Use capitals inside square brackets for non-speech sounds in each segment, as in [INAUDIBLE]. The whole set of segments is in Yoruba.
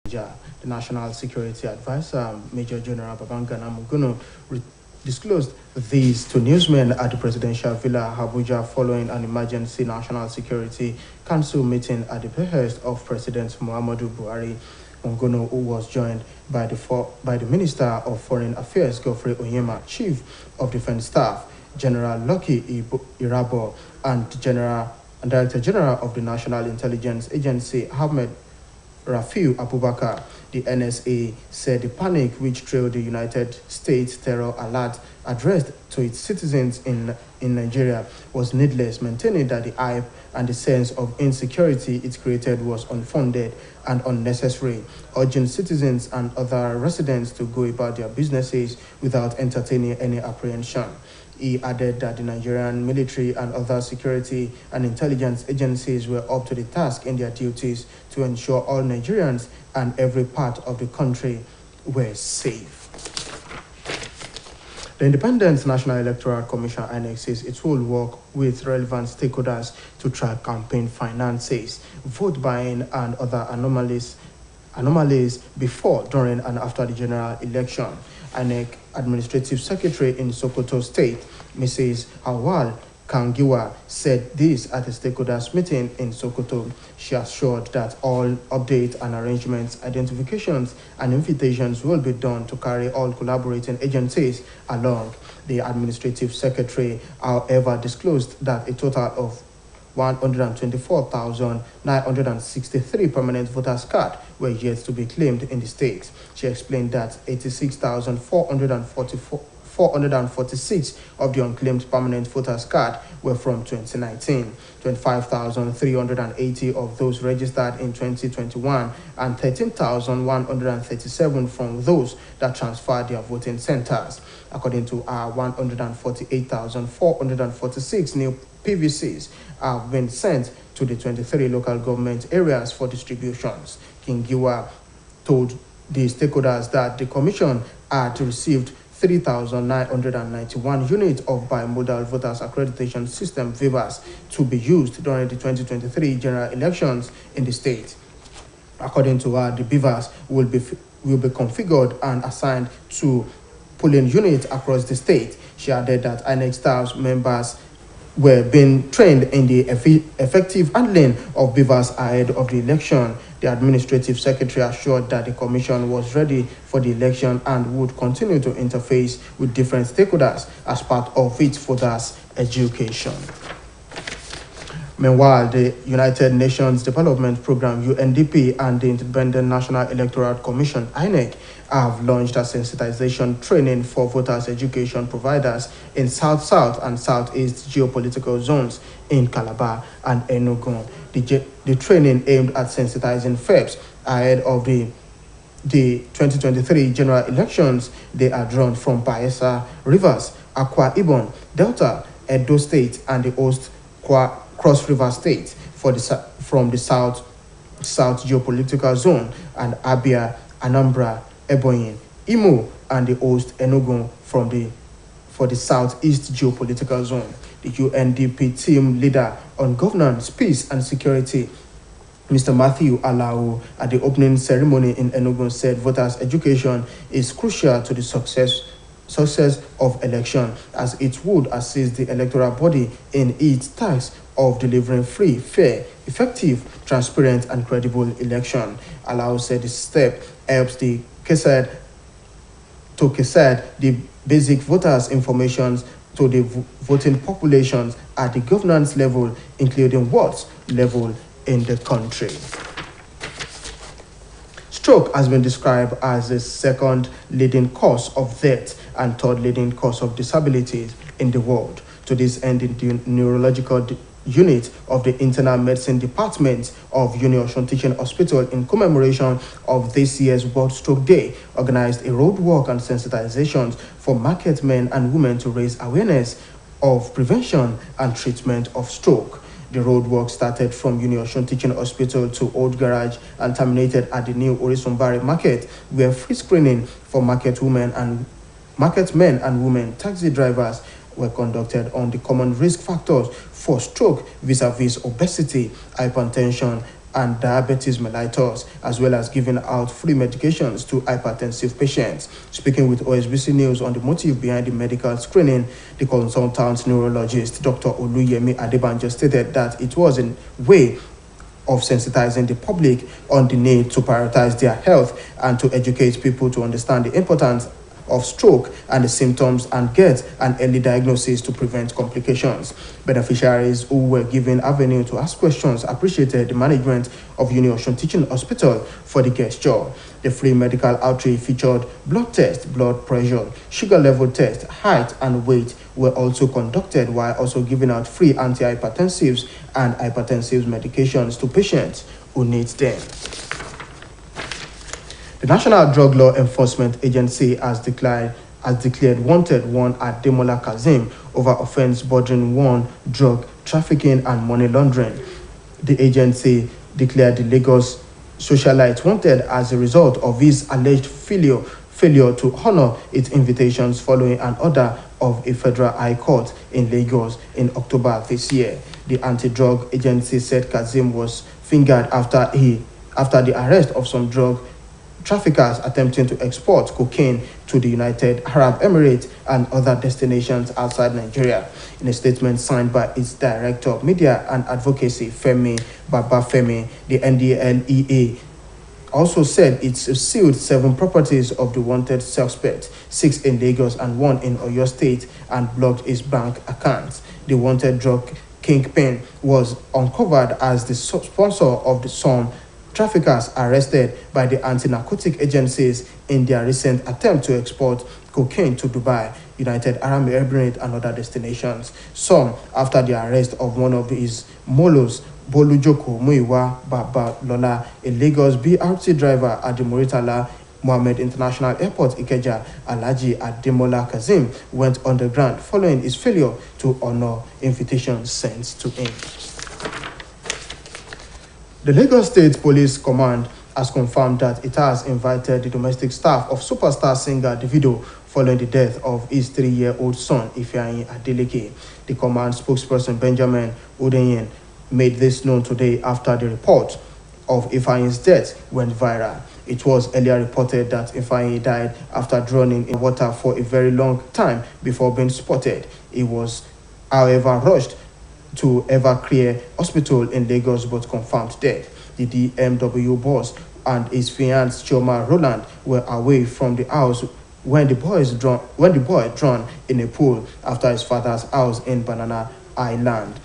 The National Security Advisor, Major General Babangana Muguno, disclosed these to newsmen at the Presidential Villa, Abuja, following an emergency National Security Council meeting at the behest of President Muhammadu Buhari. Muguno, who was joined by the Minister of Foreign Affairs, Godfrey Onyema, Chief of Defense Staff, General Lucky Irabo, and Director General of the National Intelligence Agency, Ahmed Rafiu Abubakar. The NSA said the panic which trailed the United States terror alert addressed to its citizens in Nigeria was needless, maintaining that the hype and the sense of insecurity it created was unfounded and unnecessary, urging citizens and other residents to go about their businesses without entertaining any apprehension. He added that the Nigerian military and other security and intelligence agencies were up to the task in their duties to ensure all Nigerians and every part of the country were safe. The Independent National Electoral Commission (INEC) says it will work with relevant stakeholders to track campaign finances, vote buying, and other anomalies before, during, and after the general election. INEC Administrative Secretary in Sokoto State, Mrs. Awal Kangiwa, said this at a stakeholders meeting in Sokoto. She assured that all updates and arrangements, identifications, and invitations will be done to carry all collaborating agencies along. The Administrative Secretary, however, disclosed that a total of 124,963 permanent voters' cards were yet to be claimed in the state. She explained that 86,446 of the unclaimed permanent voters' cards were from 2019, 25,380 of those registered in 2021, and 13,137 from those that transferred their voting centers. According to our 148,446 new PVCs have been sent to the 23 local government areas for distributions. Kingiwa told the stakeholders that the Commission had received 3,991 units of bimodal voters accreditation system [APPLAUSE] to be used during the 2023 general elections in the state. According to her, the VIVAS will be configured and assigned to polling units across the state. She added that INEC staff members were being trained in the effective handling of beavers ahead of the election. The Administrative Secretary assured that the Commission was ready for the election and would continue to interface with different stakeholders as part of its voters' education. Meanwhile, the United Nations Development Programme (UNDP) and the Independent National Electoral Commission (INEC) have launched a sensitization training for voters' education providers in South-South and Southeast geopolitical zones in Calabar and Enugu. The training aimed at sensitizing FEPs ahead of the 2023 general elections. They are drawn from Bayelsa, Rivers, Akwa Ibom, Delta, Edo State, and the host Cross River State from the South geopolitical zone, and Abia, Anambra, Ebonyi, Imo, and the host Enugu for the Southeast geopolitical zone. The UNDP team leader on governance, peace, and security, Mr. Matthew Alao, at the opening ceremony in Enugu, said voters' education is crucial to the success of election, as it would assist the electoral body in its task of delivering free, fair, effective, transparent, and credible election. Alao said this step helps the the basic voters' information to the voting populations at the governance level, including wards level in the country. Stroke has been described as the second leading cause of death and third leading cause of disability in the world. To this end, the neurological unit of the Internal Medicine Department of Union Teaching Hospital, in commemoration of this year's World Stroke Day, organized a road walk and sensitization for market men and women to raise awareness of prevention and treatment of stroke. The road walk started from Union Teaching Hospital to Old Garage and terminated at the new Orisumbari Market, where free screening for market men and women taxi drivers were conducted on the common risk factors for stroke vis-a-vis obesity, hypertension, and diabetes mellitus, as well as giving out free medications to hypertensive patients. Speaking with OSBC News on the motive behind the medical screening, the consultant neurologist Dr. Oluyemi Adebanjo stated that it was a way of sensitizing the public on the need to prioritize their health and to educate people to understand the importance of stroke and the symptoms and get an early diagnosis to prevent complications. Beneficiaries who were given avenue to ask questions appreciated the management of Uni-Osun Teaching Hospital for the gesture. The free medical outreach featured blood test, blood pressure, sugar level test, height and weight were also conducted, while also giving out free antihypertensives and hypertensive medications to patients who need them. The National Drug Law Enforcement Agency has declared wanted one Ademola Kazeem over offense bordering on drug trafficking and money laundering. The agency declared the Lagos socialite wanted as a result of his alleged failure to honor its invitations following an order of a federal high court in Lagos in October this year. The anti-drug agency said Kazeem was fingered after the arrest of some drug traffickers attempting to export cocaine to the United Arab Emirates and other destinations outside Nigeria. In a statement signed by its Director of Media and Advocacy, Femi Babafemi, the NDLEA also said it sealed 7 properties of the wanted suspect, 6 in Lagos and 1 in Oyo State, and blocked his bank accounts. The wanted drug kingpin was uncovered as the sponsor of the some traffickers arrested by the anti-narcotic agencies in their recent attempt to export cocaine to Dubai, United Arab Emirates, and other destinations. Some after the arrest of one of his molos, Bolujoko Muiwa Baba Lola, a Lagos BRT driver at the Muritala Mohammed International Airport, Ikeja, Alhaji Ademola Kazeem went underground following his failure to honor invitations sent to him. The Lagos State Police Command has confirmed that it has invited the domestic staff of superstar singer Davido following the death of his 3-year-old son, Ifeanyi Adeleke. The command spokesperson Benjamin Odeyin made this known today after the report of Ifeanyi's death went viral. It was earlier reported that Ifeanyi died after drowning in water for a very long time before being spotted. He was, however, rushed to Evercare Hospital in Lagos but confirmed dead. The DMW boss and his fiancée Chioma Roland were away from the house when the boy drowned in a pool after his father's house in Banana Island.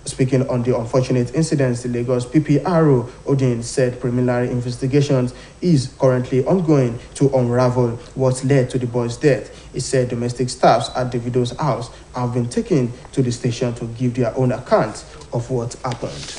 Speaking on the unfortunate incidents, the Lagos PPRO Odin said preliminary investigations is currently ongoing to unravel what led to the boy's death. He said domestic staffs at Davido's house have been taken to the station to give their own account of what happened.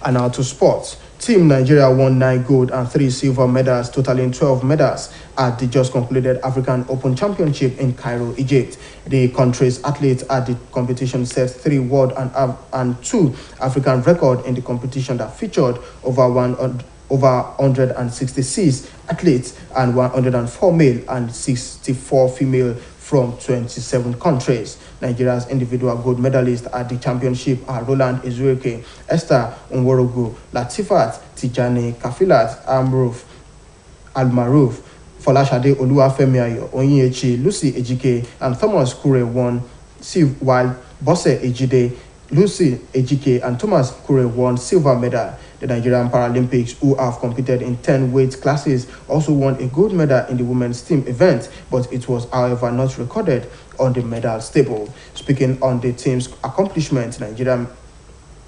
And now to sports. Team Nigeria won 9 gold and 3 silver medals, totaling 12 medals at the just concluded African Open Championship in Cairo, Egypt. The country's athletes at the competition set 3 world and 2 African records in the competition that featured over 166 athletes and 104 male and 64 female from 27 countries. Nigeria's individual gold medalists at the championship are Roland Ezueke, Esther Nworogu, Latifat Tijani, Kafilat Almaruf, Folashade Oluwafemiayo, Onyechi, Lucy Ejike, and Thomas Kure won, while Bose Ejide, Lucy Ejike, and Thomas Kure won silver medal. The Nigerian Paralympics, who have competed in 10 weight classes, also won a gold medal in the women's team event, but it was, however, not recorded on the medal table. Speaking on the team's accomplishments, Nigerian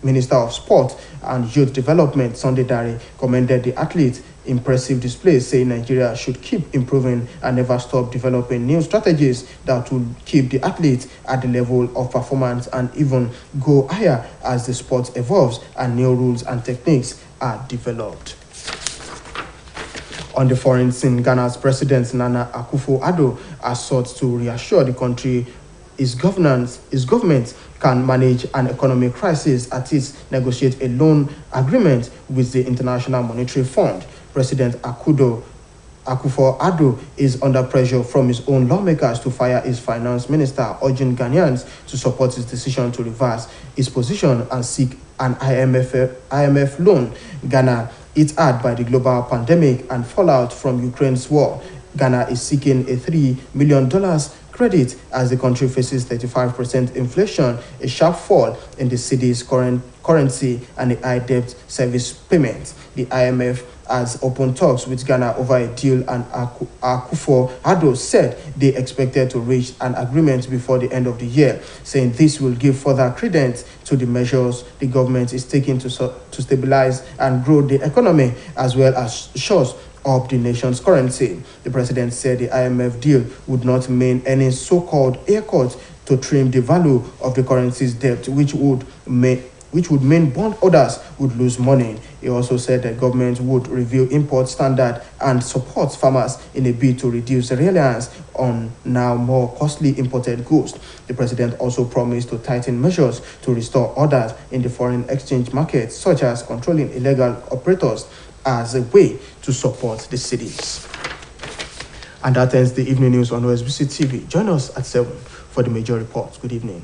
Minister of Sport and Youth Development, Sunday Dare, commended the athletes' impressive display, saying Nigeria should keep improving and never stop developing new strategies that will keep the athletes at the level of performance and even go higher as the sport evolves and new rules and techniques are developed. On the foreign scene, Ghana's President Nana Akufo-Addo has sought to reassure the country his government can manage an economic crisis as it negotiates a loan agreement with the International Monetary Fund. President Akufo-Addo is under pressure from his own lawmakers to fire his finance minister, urging Ghanaians to support his decision to reverse his position and seek an IMF loan. Ghana hit hard by the global pandemic and fallout from Ukraine's war. Ghana is seeking a $3 million credit as the country faces 35% inflation, a sharp fall in the city's currency, and a high debt service payment. The IMF has opened talks with Ghana over a deal, and Akufo-Addo said they expected to reach an agreement before the end of the year, saying this will give further credence to the measures the government is taking to stabilize and grow the economy, as well as shores up the nation's currency. The president said the IMF deal would not mean any so-called haircut to trim the value of the currency's debt, which would mean bond holders would lose money. He also said the government would review import standard and support farmers in a bid to reduce reliance on now more costly imported goods. The president also promised to tighten measures to restore orders in the foreign exchange market, such as controlling illegal operators, as a way to support the cities. And that ends the evening news on OSBC TV. Join us at 7 for the major reports. Good evening.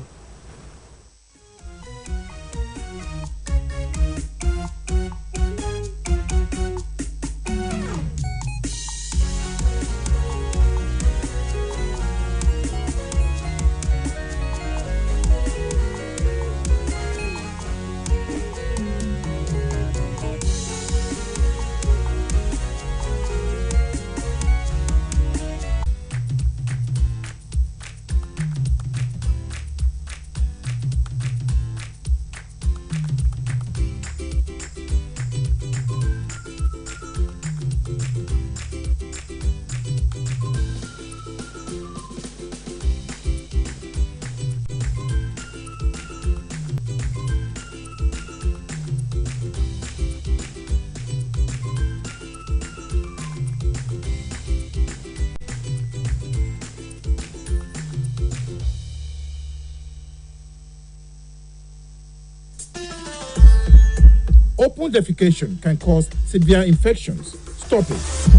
Open defecation can cause severe infections. Stop it.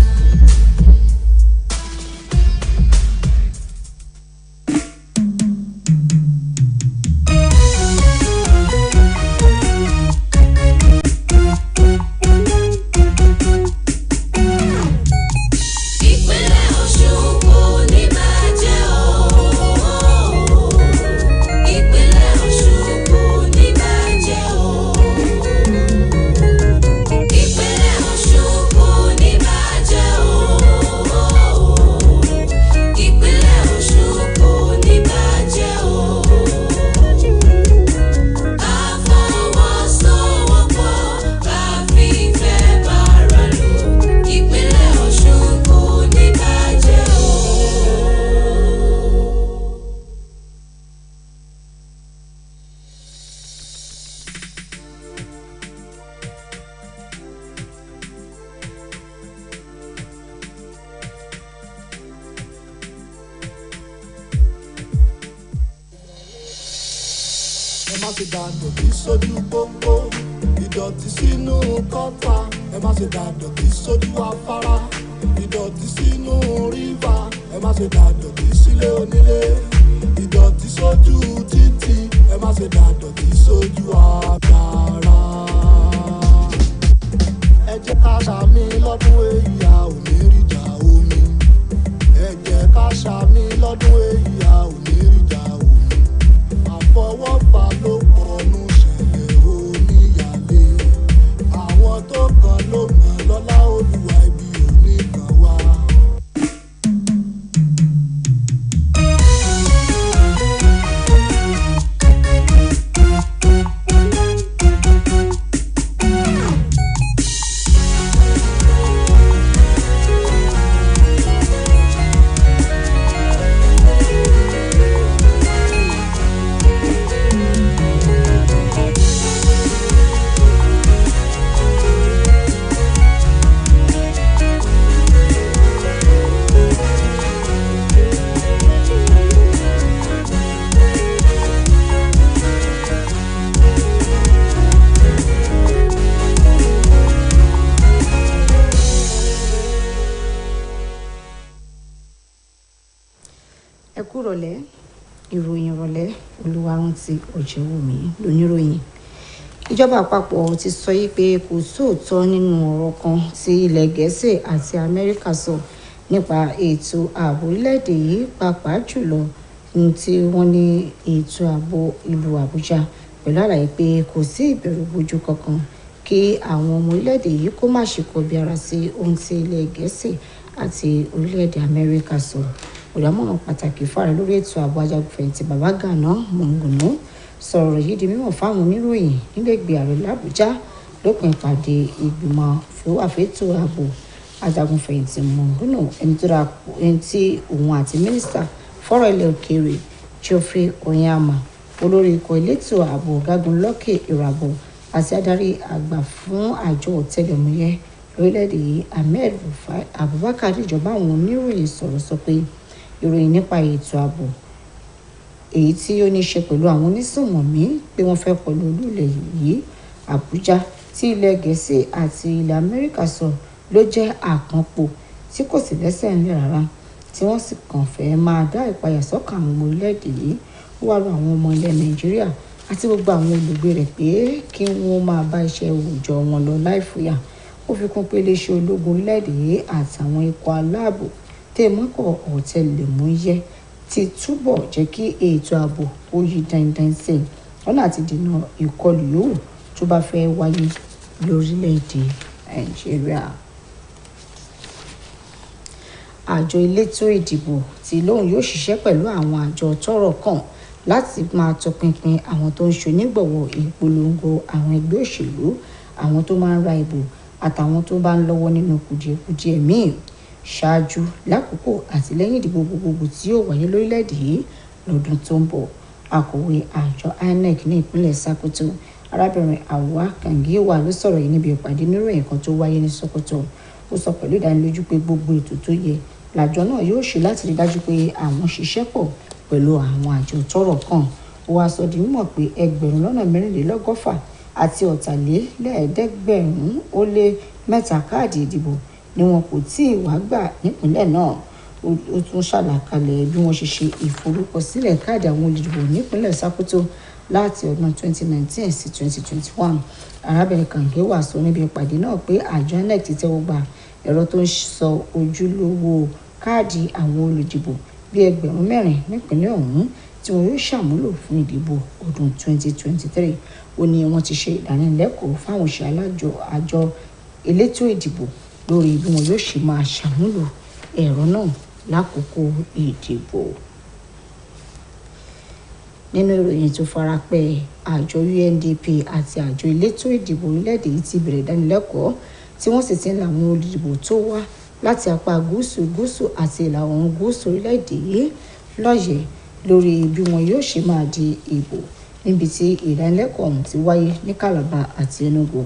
ẹ má ṣe dàdọ̀tí sójú pópó ìdọ̀tí sínú kọ́tà ẹ má ṣe dàdọ̀tí sójú afárá ìdọ̀tí sínú rívà ẹ má ṣe dàdọ̀tí sílé onílé ìdọ̀tí sójú títì ẹ má ṣe dàdọ̀tí sójú àgbàrá. Ẹ jẹ́ ká ṣàmì lọ́dún èyí a ò ní ríjà omi. Ẹ jẹ́ ká ṣàmì lọ́dún èyí a ò ní ríjà omi. Àfọwọ́fà ló pọ̀nù ṣẹlẹ̀ oníyàlé. Àwọn tó kàn ló mọ̀ lọ́lá Olúwa ibi òní kan wá. Ẹ kú ìrọ̀lẹ́, ìròyìn ìrọ̀lẹ́ Olúwarántí Ọ̀jẹ̀wùmí lóníròyìn. ìjọba àpapọ̀ ti sọ yìí pé kò sóòótọ́ nínú ọ̀rọ̀ kan tí ilẹ̀ Gẹ̀ẹ́sì àti Amẹ́ríkà sọ nípa ètò ààbò orílẹ̀-èdè yìí pàápàá jùlọ tí wọ́n ní ètò ààbò ìlú Àbújá pẹ̀lú àlàyé pé kò sí ìbẹ̀rù bojo kankan kí àwọn ọmọ orílẹ̀-èdè yìí kó má ṣe kọbi ara sí ohun tí ilẹ̀ Gẹ̀ẹ́sì àti orílẹ̀-èdè Amẹ́ríkà sọ. Olùdámọ̀ràn pàtàkì fáàrẹ lórí ètò ààbò ajagunfẹ̀yìntì Babagana Mọ̀ngùnú sọ̀rọ̀ yìí di mímọ̀ fáwọn oníròyìn nílẹ̀gbẹ́ ààrẹ l'Àbújá lópin ìpàdé ìgbìmọ̀ fètò ààbò ajagunfẹ̀yìntì Mọ̀ngùnú ẹni tí òun àti mínísítà fọ́rọ̀ ilẹ̀ òkèèrè Geoffrey Onyema, olórí ikọ̀ elétò ààbò ọ̀gágun Lucky Irabor àti adarí àgbà fún àjọ ọ̀tẹlẹ̀múyẹ́ lórílẹ̀‐èdè yìí Ahmed Rufai Abubakar ìjọba àwọn oníròyìn sọ̀rọ̀ sọ pé ìròyìn nípa ètò ààbò èyí tí ó ní ṣe pẹ̀lú àwọn onísùnmọ̀mí pé wọ́n fẹ́ kọlu olúlẹ̀ yìí Àbújá tí ilẹ̀ Gẹ̀ẹ́sì àti ilẹ̀ Amẹ́ríkà sọ ló jẹ́ àkànpò tí kò sì lẹ́sẹ̀ ńlẹ̀ rárá tí wọ́n sì kàn fẹ́ máa dá ìpayà sọ́kàn àwọn ọmọ orílẹ̀-èdè yìí. Ó wá rọ àwọn ọmọ ilẹ̀ Nàìjíríà àti gbogbo àwọn olùgbé rẹ̀ pé kí wọ́n máa bá iṣẹ́ òòjọ́ wọn lọ láì fòyà. Ó fi kún pé iléeṣẹ́ ológun orílẹ̀-èdè yìí àtàwọn ikọ̀ aláàbò tẹ̀ mọ́kọ̀ ọ̀tẹlẹ̀múyẹ́ ti túbọ̀ jẹ́ kí ètò ààbò ó yí dandan sí i lọ́nà àti dènà ìkọlù yòówù tó bá fẹ́ wáyé lórílẹ̀-èdè Nàìjíríà. Àjọ elétò ìdìbò tí lóun yóò ṣiṣẹ́ pẹ̀lú àwọn àjọ tọ́rọ̀ kàn láti máa tọpinpin àwọn tó ń ṣonígbọ̀wọ́ ìpolongo àwọn ẹgbẹ́ òṣèlú, àwọn tó máa ń ra ìbò àtàwọn tó bá ń lọ́wọ́ nínú kùdìẹ̀kudiẹ míì ṣáájú, lákòókò àti lẹ́yìn ìdìbò gbogbogbò tí yóò wáyé lórílẹ̀‐èdè yìí lọ́dún tó ń bọ̀. Akọ̀wé àjọ INEC ní ìpínlẹ̀ Sokoto, arábìnrin Hawa Kangiwa ló sọ̀rọ̀ yìí níbi ìpàdé oníròyìn kan tó wáyé ní Sokoto. Ó sọ pẹ̀lú ìdánilójú pé gbogbo ètò tó yẹ làjọ náà yóò ṣe láti rí dájú pé àwọn ṣiṣẹ́ pọ̀ pẹ̀lú àwọn àjọ tọ́rọ̀ kàn. Ó wá sọ di mímọ̀ pé 1,164 àti 4,500 káàdì ìdìbò ni wọn kò tí ì wá gbà nípìnlẹ̀ náà. Ó tún ṣàlàkalẹ̀ bí wọ́n ṣe ṣe ìforúkọsílẹ̀ káàdì àwọn olùdìbò nípìnlẹ̀ Sokoto láti ọdún 2019 sí 2021. Arábìnrin Kangiwa sọ níbi ìpàdé náà pé àjọ INEC ti tẹ́wọ́ gba ẹ̀rọ tó ń sọ ojúlówó káàdì àwọn olùdìbò bíi 4,000 nípìnlẹ̀ ọ̀hún tí wọn yóò ṣàmúlò fún ìdìbò ọdún 2023. Ó ní wọ́n ti ṣe ìdánilẹ́kọ̀ọ́ fáwọn òṣìṣẹ́ àjọ elétò ìdìbò lórí bí wọn yóò ṣe máa ṣàmúlò ẹ̀rọ náà lákòókò ìdìbò. Nínú ìròyìn tó farapẹ́, àjọ UNDP àti àjọ elétò ìdìbò orílẹ̀-èdè yìí ti bẹ̀rẹ̀ ìdánilẹ́kọ̀ọ́ tí wọ́n sì ti ń la àwọn olùdìbò tó wá láti apá gúúsù àti ìlà oòrùn gúúsù orílẹ̀-èdè yìí lóye lórí bí wọn yóò ṣe máa di ìbò níbi tí ìdánilẹ́kọ̀ọ́ ọ̀hún ti wáyé ní Calabar àti Enugu.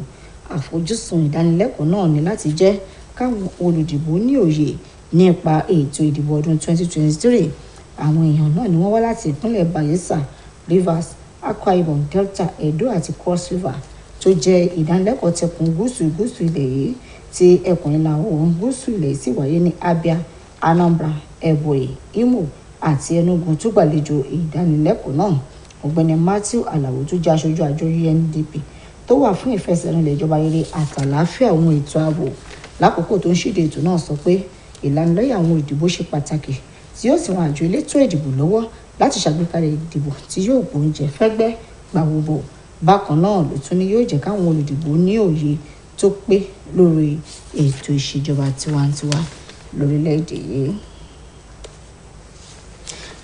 Àfojúsùn ìdánilẹ́kọ̀ọ́ náà ni láti jẹ́ káwọn olùdìbò ní òye nípa ètò ìdìbò ọdún 2023. Àwọn èèyàn náà ni wọ́n wá láti ìpínlẹ̀ Bayelsa, Rivers, Akwa Ibom, Delta, Edo àti Cross River tó jẹ́ ìdánilẹ́kọ̀ọ́ tẹkùn gúúsù ilẹ̀ yìí tí ẹkùn ìlà oòrùn gúúsù ilẹ̀ sì wáyé ní Abia, Anambra, Ebonyi, Imo àti Enugu tó gbàlejò ìdánilẹ́kọ̀ọ́ náà. Ọ̀gbẹ́ni Matthew Alawo tó jẹ́ aṣojú àjọ UNDP tó wà fún ìfẹsẹ̀rinlẹ̀ ìjọba rere àtàlàáfíà ohun ètò ààbò lákòókò tó ń ṣíde ètò náà sọ pé ìlanilọ́yẹ̀ àwọn ìdìbò ṣe pàtàkì tí yóò sì ran àjọ elétò ìdìbò lọ́wọ́ láti ṣàgbékalẹ̀ ìdìbò tí yóò gbóúnjẹ fẹ́gbẹ́ gbàwòbò. Bákan náà ló tún ní yóò jẹ́ káwọn olùdìbò ní òye tó pé lórí ètò ìṣèjọba tiwantiwa lórílẹ̀‐èdè yìí.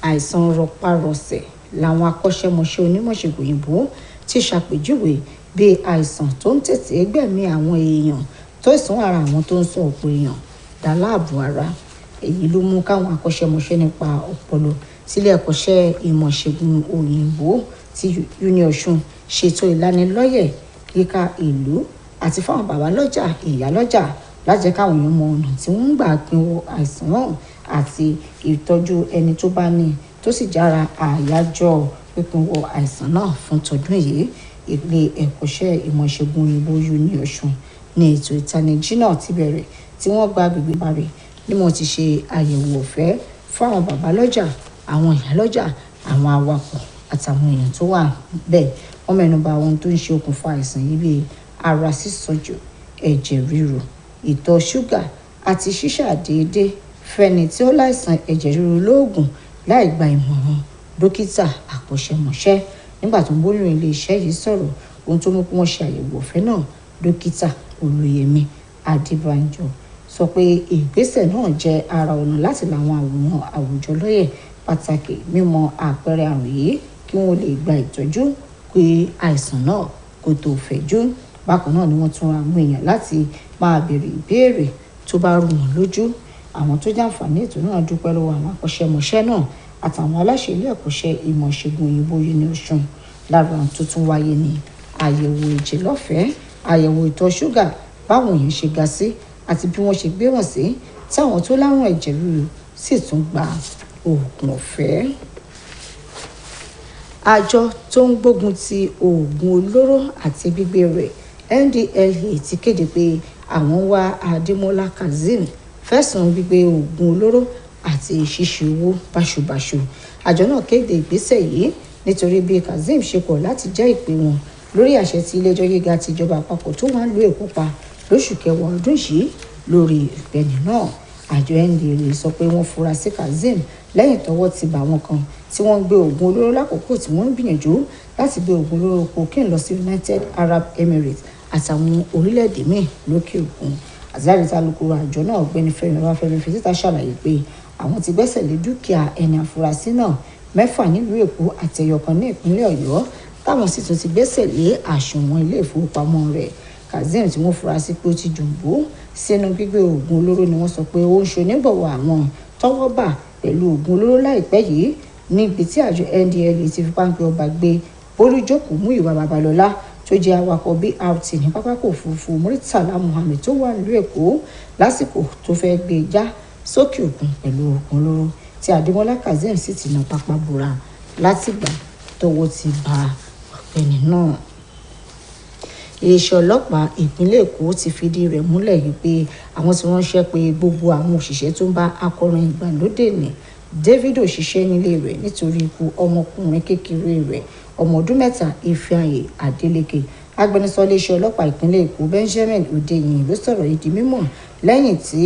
Àìsàn rọpárọsẹ̀ làwọn akọ́ṣẹ́mọṣẹ́ onímọ̀ṣègùn òyìnbó ti ṣàpèjúwe bí àìsàn tó ń tètè gbẹ̀mí àwọn èèyàn tó ìsún ara àwọn tó ń sọ ọ̀pọ̀ èèyàn dá láàbò ara. Èyí ló mú káwọn akọ́ṣẹ́mọṣẹ́ nípa ọpọlọ sílé ẹ̀kọ́ṣẹ́ ìmọ̀ṣègùn òyìnbó ti UniOsun ṣètò ìlanilọ́yẹ̀ yíká ìlú àti fáwọn bàbá lọ́jà ìyá lọ́jà láti jẹ́ káwọn èèyàn mọ ọ̀nà tí wọ́n ń gbà pinwọ́ àìsàn náà àti ìtọ́jú ẹni tó bá ní tó sì jára àyájọ́ pípinwọ́ àìsàn náà fún tọdún yìí. Ilé ẹ̀kọ́ṣẹ́ ìmọ̀ṣègùn òyìnbó UniOsun ní ètò ìtanijí náà ti bẹ̀rẹ̀ tí wọ́n gba agbègbè Bari ni wọ́n ti ṣe àyẹ̀wò ọ̀fẹ́ fún àwọn bàbá lọ́jà, àwọn ìyá lọ́jà, àwọn awakọ̀ àtàwọn èèyàn tó wà bẹ́ẹ̀. wọ́n mẹ́nuba ohun tó ń ṣe okùnfà àìsàn yìí bíi ara sísọjù, ẹ̀jẹ̀ ríru, ìtọ̀ ṣúgà àti ṣíṣàdédé fẹ́ni tí ó láìsàn ẹ̀jẹ̀ ríru lóògùn láì gba ìmọ̀ràn dókítà àkọ́ṣẹ́mọṣẹ́. Nígbà tó ń bólú ilé-iṣẹ́ yìí sọ̀rọ̀ ohun tó mú kí wọ́n ṣe àyẹ̀wò ọ̀fẹ́ náà, dókítà Olúyẹmí Adébánjọ sọ pé ìgbésẹ̀ náà jẹ́ ara ọ̀nà láti làwọn àwòrán àwùjọ lọ́yẹ̀, pàtàkì mímọ àpẹẹrẹ àrùn yìí kí wọ́n lè gba ìtọ́jú pé àìsàn náà kò tó fẹ̀jú. Bákan náà ni wọ́n tún ra àwọn èèyàn láti máa béèrè ìbéèrè tó bá rú wọn lójú. Àwọn tó jàǹfààní ètò náà dúpẹ́ lọ́wọ́ àwọn akọ́ṣẹ́mọṣẹ́ náà àtàwọn aláṣẹ ilé ẹ̀kọ́ṣẹ́ ìmọ̀ ìṣègùn òyìnbó UNIOSUN. Lára ohun tó tún wáyé ní àyẹ̀wò ẹ̀jẹ̀ lọ́fẹ̀ẹ́, àyẹ̀wò ìtọ̀ ṣúgà, báwọn èèyàn ṣe ga sí àti bí wọ́n ṣe gbé wọn sí, tí àwọn tó lárùn ẹ̀jẹ̀ ríru sì tún gba oògùn ọ̀fẹ́. Àjọ tó ń gbógun ti oògùn olóró àti gbígbé rẹ̀ NDLEA ti kéde pé àwọn wá Adémọ́lá Kazeem fẹ̀sùn gbígbé oògùn olóró àti ṣíṣe owó báṣubàṣu. Àjọ náà kéde ìgbésẹ̀ yìí nítorí bí Kazeem ṣe kọ̀ láti jẹ́ ìpè wọn lórí àṣẹ tí ilé-ẹjọ́ gíga ti ìjọba àpapọ̀ tó wà nílùú Èkó pa lóṣù kẹwàá ọdún yìí lórí ìgbẹ́ni náà. Àjọ NDLEA sọ pé wọ́n fura sí Kazeem lẹ́yìn tọ́wọ́ ti bá wọn kan tí wọ́n ń gbé oògùn olóró lákòókò tí wọ́n ń gbìyànjú láti gbé oògùn olóró cocaine lọ sí United Arab Emirates àtàwọn orílẹ̀-èdè míì lókè òkun. Àzáàrí alukoro àjọ náà Ọ̀gbẹ́ni Fẹ́mi Babáfẹ́mi fi síta ṣàlàyé pé àwọn ti gbẹ́sẹ̀ lé dúkìá ẹni àfúrásì náà 6 nílùú Èkó àti ẹyọkan ní ìpínlẹ̀ Ọ̀yọ́, táwọn sì tún ti gbẹ́sẹ̀ lé àsùnwọ̀n ilé ìfowópamọ́ rẹ̀. Kazeem tí wọ́n fura sí pé ó ti jùǹbó sínú gbígbé oògùn olóró ni wọ́n sọ pé ó ń ṣonígbọ̀wọ́ àwọn tọ́wọ́ bà pẹ̀lú oògùn olóró láìpẹ́ yìí níbi tí àjọ NDLEA ti fi páńpẹ́ ọba gbé Bólújókòó Múyìwá Babalọ́lá tó jẹ́ awakọ̀ BRT ní pápákọ̀ òfurufú Murtala Muhammed tó wà nílùú Èkó lásìkò tó fẹ́ gbé já sókè òkun pẹ̀lú oògùn olóró tí Adémọ́lá Kazeem sì ti nà pápá bora látìgbà tọ́wọ́ ti bá ọ̀gbẹ́ni náà. Iléeṣẹ́ ọlọ́pàá ìpínlẹ̀ Èkó ti fìdí rẹ̀ múlẹ̀ yìí pé àwọn tí wọ́n ṣẹ́ pé gbogbo àwọn òṣìṣẹ́ tó ń bá akọrin ìgbàlódé ní Davido ṣiṣẹ́ nílé rẹ̀ nítorí ikú ọmọkùnrin kékeré rẹ̀ ọmọ ọdún 3 Ifeanyi Adeleke. Agbẹnusọ iléeṣẹ́ ọlọ́pàá ìpínlẹ̀ Èkó Benjamin Hundeyin ló sọ̀rọ̀ yìí di mímọ̀ lẹ́yìn tí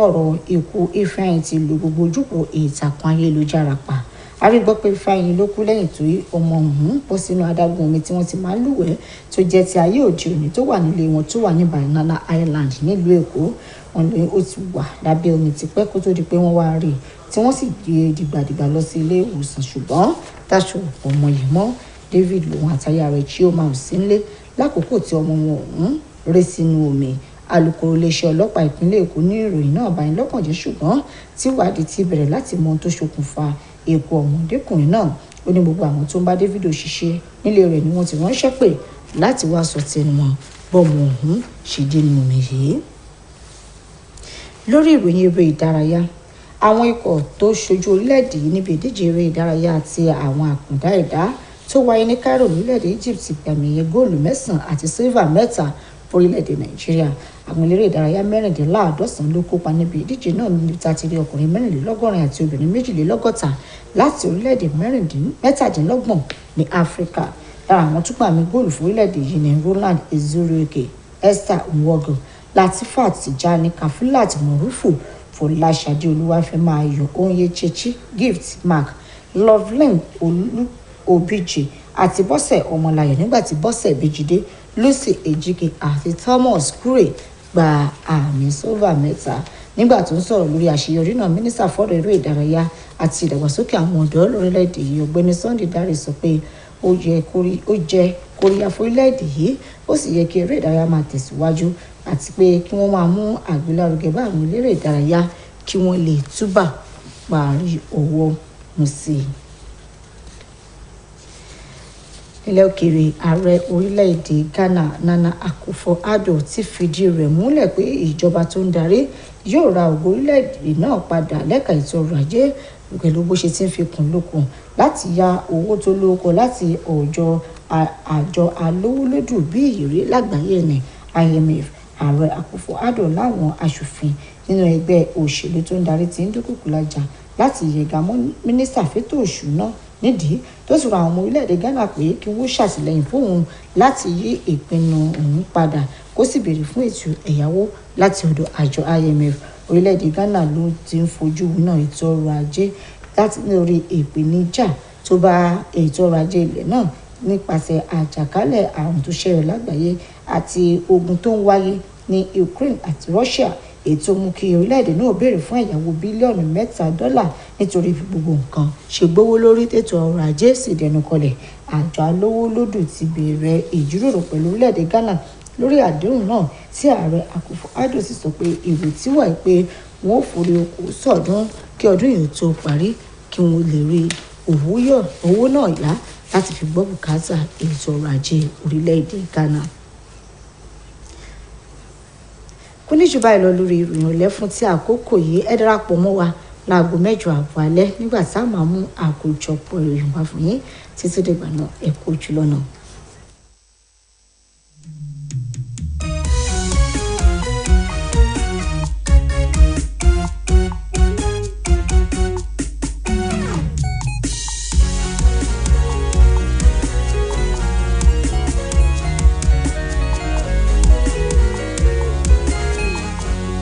ọ̀rọ̀ ikú Ifeanyi ti lu gbogbo ojúpọ̀ ìtàkùn ayélujára pa. A rí gbọ́ pé Ifeanyi ló kú lẹ́yìn tó ọmọ ọ̀hún bọ́ sínú adágún omi tí wọ́n ti máa ń lúwẹ̀ẹ́ tó jẹ́ ti ayé òde òní tó wà nílé wọn tó wà ní Banana Island nílùú Èkó. Wọ́n ní ó ti wà lábẹ́ omi tipẹ́ kó tó di pé wọ́n wá rí i tí wọ́n sì gbé dìgbàdìgbà lọ sí ilé ìwòsàn, ṣùgbọ́n táṣọ ọmọ yìí mọ́. David lòun àtaya rẹ̀ Chioma ò sí nílé lákòókò tí ọmọ wọn ọ̀hún ré sínú omi. Alukoro iléeṣẹ́ ọlọ́pàá ìpínlẹ̀ Èkó ní ìròyìn náà bá ní lọ́kàn jẹ́, ṣùgbọ́n tí ìwádìí ti bẹ̀rẹ̀ láti mọ ohun tó ṣokùnfà ikú ọmọdékùnrin náà. Ó ní gbogbo àwọn tó ń bá Davido ṣiṣẹ́ nílé rẹ̀ ni wọ́n ti ránṣẹ́ pè láti wá sọ tẹnu wọn bọ́mọ ọ̀hún ṣe dé nínú omi yìí. Lórí ìròyìn eré ìdárayá, àwọn ikọ̀ tó ṣojú orílẹ̀-èdè yìí níbi ìdíje eré ìdárayá àti àwọn àkàndá ẹ̀dá tó wáyé ní Cairo lórílẹ̀-èdè Egypt gbàmì ẹ̀yẹ góòlù 9 àti sílvà 3 orílẹ̀-èdè Nàìjíríà. Àwọn eléré ìdárayá 94 ló kópa níbi ìdíje náà níbi tá a ti rí ọkùnrin 84 àti obìnrin 62 láti orílẹ̀-èdè 17 ní Áfíríkà. Lára àwọn tó gbàmì góòlù fún orílẹ̀-èdè yìí ni Roland Ezuruike, Esther Nwogo, Latifat Tijani, Kafilat Morufu, Fọláṣadé Olúwafẹ́mi Ayọ̀, Onyechechi Gift Mark, Loveline Obije àti Bọ́sẹ̀ Ọmọláyọ̀, nígbà tí Bọ́sẹ̀ Bèjìdé, Lucy Ejike àti Thomas Kure gba àmì sílvà 3. Nígbà tó ń sọ̀rọ̀ lórí àṣeyọrí náà, mínísítà fọ́rọ̀ eré ìdárayá àti ìdàgbàsókè àwọn ọ̀dọ́ lórílẹ̀‐èdè yìí Ọ̀gbẹ́ni Sunday Dare sọ pé ó jẹ́ kóríyá fórílẹ̀‐èdè yìí, ó sì yẹ kí eré ìdárayá máa tẹ̀síwájú àti pé kí wọ́n máa mú àgbélárugẹ bá àwọn eléré ìdárayá kí wọ́n lè túbà parí owó mu sí i. Ilẹ̀ òkèèrè, ààrẹ orílẹ̀-èdè Ghana Nana Akufo-Addo ti fìdí rẹ̀ múlẹ̀ pé ìjọba tó ń darí yóò ra ògo orílẹ̀-èdè náà padà lẹ́ka ètò ọrọ̀ ajé pẹ̀lú bó ṣe ti ń fi kún lókun láti ya owó tó lóko láti àjọ alówólódù bí ìrírí lágbàáyé ní IMF. Ààrẹ Akufo-Addo láwọn aṣòfin nínú ẹgbẹ́ òṣèlú tó ń darí ti ń dúkùkù lájà láti yẹ̀gà mọ́ mínísítà fétò òṣùná nídìí tó sì rọ àwọn ọmọ orílẹ̀-èdè Ghana pé kí wọ́n ṣàtìlẹ́yìn fóun láti yí ìpinnu òun padà kó sì béèrè fún ètò ẹ̀yáwó láti ọ̀dọ̀ àjọ IMF. Orílẹ̀-èdè Ghana ló ti ń fojú winá ètò ọrọ̀ ajé láti lórí ìpèníjà tó bá ètò ọrọ̀ ajé ilẹ̀ náà nípasẹ̀ àjàkálẹ̀ àrùn tó ṣẹlẹ̀ lágbàáyé àti ogun tó ń wáyé ní Ukraine àti Russia, èyí tó mú kí orílẹ̀-èdè náà béèrè fún ẹ̀yáwó bílíọ̀nù $3 nítorí bí gbogbo nǹkan ṣe gbówó lórí tètò ọrọ̀ ajé sì dẹnu kọlẹ̀. Àjọ alówólódù ti bẹ̀rẹ̀ ìjíròrò pẹ̀lú orílẹ̀-èdè Ghana lórí àdéhùn náà tí ààrẹ Akufo-Addo sì sọ pé ìrètí wà pé wọn ò forí oko sọ̀dún kí ọdún yìí tó parí kí wọn lè rí owó náà yá láti fi gbọ́ bùkátà ètò ọrọ̀ ajé orílẹ̀-èdè Ghana. Kò ní jù báyìí lọ lórí ìròyìn ọ̀lẹ́ fún ti àkókò yìí. Ẹ darapọ̀ mọ́ wa láago 8 alẹ́ nígbà tá a máa mú àkójọpọ̀ ìròyìn wá fún yín títí dìgbà náà ẹ kú ojú lọ́nà.